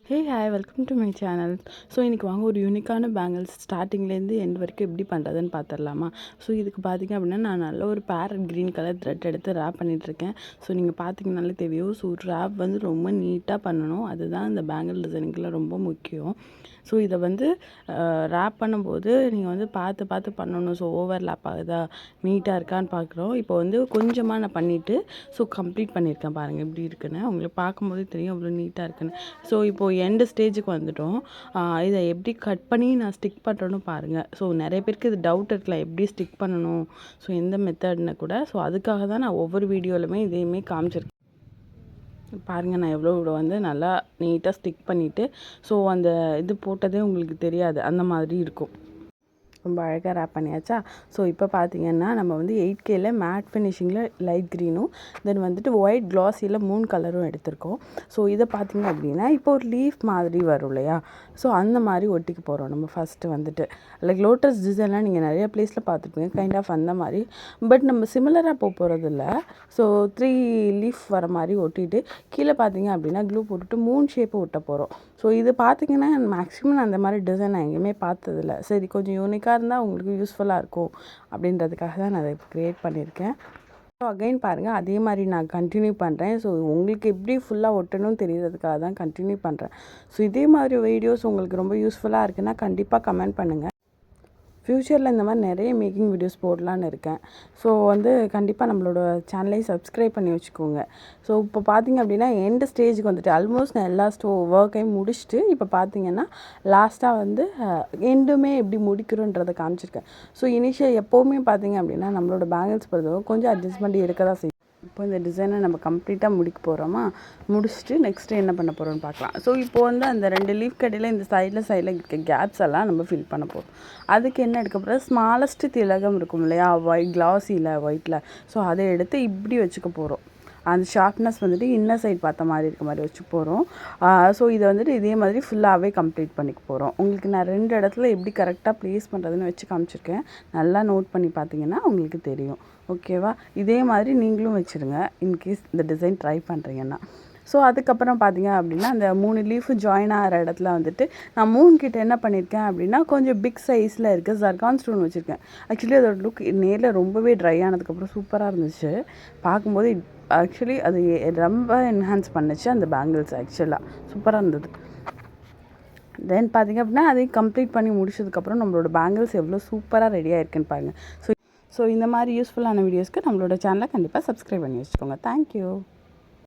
Hey hi welcome to my channel. So இன்றைக்கி வாங்க ஒரு யூனிக்கான பேங்கிள்ஸ் ஸ்டார்டிங்லேருந்து எண்ட் வரைக்கும் எப்படி பண்ணுறதுன்னு பார்த்துடலாமா. ஸோ இதுக்கு பார்த்திங்க அப்படின்னா நான் நல்ல ஒரு பேரட் க்ரீன் கலர் த்ரெட் எடுத்து ரேப் பண்ணிகிட்ருக்கேன். ஸோ நீங்கள் பார்த்திங்கனாலே தெரியும். ஸோ ரேப் வந்து ரொம்ப நீட்டாக பண்ணணும், அதுதான் இந்த பேங்கிள் டிசைனிங்கில் ரொம்ப முக்கியம். ஸோ இதை வந்து ரேப் பண்ணும்போது நீங்கள் வந்து பார்த்து பண்ணணும். ஸோ ஓவர்லேப் ஆகுதா, நீட்டாக இருக்கான்னு பார்க்குறோம். இப்போ வந்து கொஞ்சமாக நான் பண்ணிவிட்டு ஸோ கம்ப்ளீட் பண்ணியிருக்கேன். பாருங்கள் எப்படி இருக்குன்னு, உங்களுக்கு பார்க்கும்போது தெரியும் அவ்வளோ நீட்டாக இருக்குன்னு. ஸோ இப்போது எண்டு ஸ்டேஜுக்கு வந்துட்டோம். இதை எப்படி கட் பண்ணி நான் ஸ்டிக் பண்ணுறேன்னு பாருங்கள். ஸோ நிறைய பேருக்கு இது டவுட் இருக்குல்ல, எப்படி ஸ்டிக் பண்ணணும், ஸோ எந்த மெத்தட்னு கூட. ஸோ அதுக்காக தான் நான் ஒவ்வொரு வீடியோவிலுமே இதையுமே காமிச்சிருக்கேன். பாருங்கள், நான் எவ்வளோ வந்து நல்லா நீட்டாக ஸ்டிக் பண்ணிவிட்டு ஸோ அந்த இது போட்டதே உங்களுக்கு தெரியாது, அந்த மாதிரி இருக்கும். ரொம்ப அழகாக ரேப் பண்ணியாச்சா. ஸோ இப்போ பார்த்தீங்கன்னா நம்ம வந்து 8Kல மேட் ஃபினிஷிங்கில் லைட் க்ரீனும் தென் வந்துட்டு ஒயிட் க்ளாஸியில் 3 கலரும் எடுத்திருக்கோம். ஸோ இதை பார்த்திங்க அப்படின்னா இப்போ ஒரு லீஃப் மாதிரி வரும் இல்லையா, ஸோ அந்த மாதிரி ஒட்டிக்க போகிறோம் நம்ம. ஃபஸ்ட்டு வந்துட்டு லைக் லோட்டஸ் டிசைன்லாம் நீங்கள் நிறைய ப்ளேஸில் பார்த்துருப்பீங்க, கைண்ட் ஆஃப் அந்த மாதிரி. பட் நம்ம சிமிலராக போகிறது இல்லை. ஸோ 3 லீஃப் வர மாதிரி ஒட்டிட்டு கீழே பார்த்தீங்க அப்படின்னா க்ளூ போட்டுட்டு 3 ஷேப்பை ஒட்ட போகிறோம். ஸோ இது பார்த்திங்கன்னா மேக்ஸிமம் அந்த மாதிரி டிசைன் நான் எங்கேயுமே பார்த்ததில்ல. சரி, கொஞ்சம் யூனிக்காக இருந்தால் உங்களுக்கு யூஸ்ஃபுல்லாக இருக்கும் அப்படின்றதுக்காக தான் நான் அதை க்ரியேட் பண்ணியிருக்கேன். ஸோ அகைன் பாருங்கள், அதே மாதிரி நான் கண்டினியூ பண்ணுறேன். ஸோ உங்களுக்கு எப்படி ஃபுல்லாக ஒட்டணும்னு தெரியறதுக்காக தான் கண்டினியூ பண்ணுறேன். ஸோ இதே மாதிரி வீடியோஸ் உங்களுக்கு ரொம்ப யூஸ்ஃபுல்லாக இருக்குன்னா கண்டிப்பாக கமெண்ட் பண்ணுங்கள். ஃப்யூச்சரில் இந்த மாதிரி நிறைய மேக்கிங் வீடியோஸ் போடலான்னு இருக்கேன். ஸோ வந்து கண்டிப்பாக நம்மளோட சேனலையும் சப்ஸ்கிரைப் பண்ணி வச்சுக்கோங்க. ஸோ இப்போ பார்த்திங்க அப்படின்னா எண்டு ஸ்டேஜுக்கு வந்துட்டு ஆல்மோஸ்ட் நான் எல்லா ஒர்க்கையும் முடிச்சுட்டு இப்போ பார்த்திங்கன்னா லாஸ்ட்டாக வந்து எண்டுமே எப்படி முடிக்கிறோன்றதை காமிச்சிருக்கேன். ஸோ இனிஷியல் எப்போவுமே பார்த்திங்க அப்படின்னா நம்மளோட பேங்கிள்ஸ் பொறுத்தவரை கொஞ்சம் அட்ஜஸ்ட்மெண்ட் எடுக்க தான் செய்யும். இப்போ இந்த டிசைனை நம்ம கம்ப்ளீட்டாக முடிக்க போகிறோமா, முடிச்சுட்டு நெக்ஸ்ட்டு என்ன பண்ண போகிறோம்னு பார்க்கலாம். ஸோ இப்போ வந்து அந்த 2 லீஃப் கடையில் இந்த சைடில் இருக்க கேப்ஸ் எல்லாம் நம்ம ஃபில் பண்ண போகிறோம். அதுக்கு என்ன எடுக்க போகிறோம், ஸ்மாலஸ்ட்டு திலகம் இருக்கும் இல்லையா, ஒயிட் க்ளாஸியில் ஒயிட்டில், ஸோ அதை எடுத்து இப்படி வச்சுக்க போகிறோம். அந்த ஷார்ப்னஸ் வந்துட்டு இன்னர் சைட் பார்த்த மாதிரி இருக்க மாதிரி வச்சு போகிறோம். ஸோ இதை வந்துட்டு இதே மாதிரி ஃபுல்லாகவே கம்ப்ளீட் பண்ணிக்க போகிறோம். உங்களுக்கு நான் 2 இடத்துல எப்படி கரெக்டாக ப்ளேஸ் பண்ணுறதுன்னு வச்சு காமிச்சிருக்கேன். நல்லா நோட் பண்ணி பார்த்தீங்கன்னா உங்களுக்கு தெரியும். ஓகேவா, இதே மாதிரி நீங்களும் வச்சுருங்க இன்கேஸ் இந்த டிசைன் ட்ரை பண்ணுறீங்கன்னா. ஸோ அதுக்கப்புறம் பார்த்திங்க அப்படின்னா அந்த 3 லீஃபு ஜாயின் ஆகிற இடத்துல வந்துட்டு நான் 3 கிட்ட என்ன பண்ணியிருக்கேன் அப்படின்னா கொஞ்சம் பிக் சைஸில் இருக்க ஜர்கான் ஸ்டோன் வச்சுருக்கேன். ஆக்சுவலி அதோட லுக் நேரில் ரொம்பவே ட்ரை ஆனதுக்கப்புறம் சூப்பராக இருந்துச்சு பார்க்கும்போது. ஆக்சுவலி அது ரொம்ப என்ஹான்ஸ் பண்ணுச்சு அந்த பேங்கிள்ஸ், ஆக்சுவலாக சூப்பராக இருந்தது. தென் பார்த்திங்க அப்படின்னா அதையும் கம்ப்ளீட் பண்ணி முடிச்சதுக்கப்புறம் நம்மளோட பேங்கிள்ஸ் எவ்வளோ சூப்பராக ரெடியாக இருக்குன்னு பாருங்கள். ஸோ இந்த மாதிரி யூஸ்ஃபுல்லான வீடியோஸ்க்கு நம்மளோட சேனலை கண்டிப்பாக சப்ஸ்கிரைப் பண்ணி வச்சுக்கோங்க. தேங்க்யூ.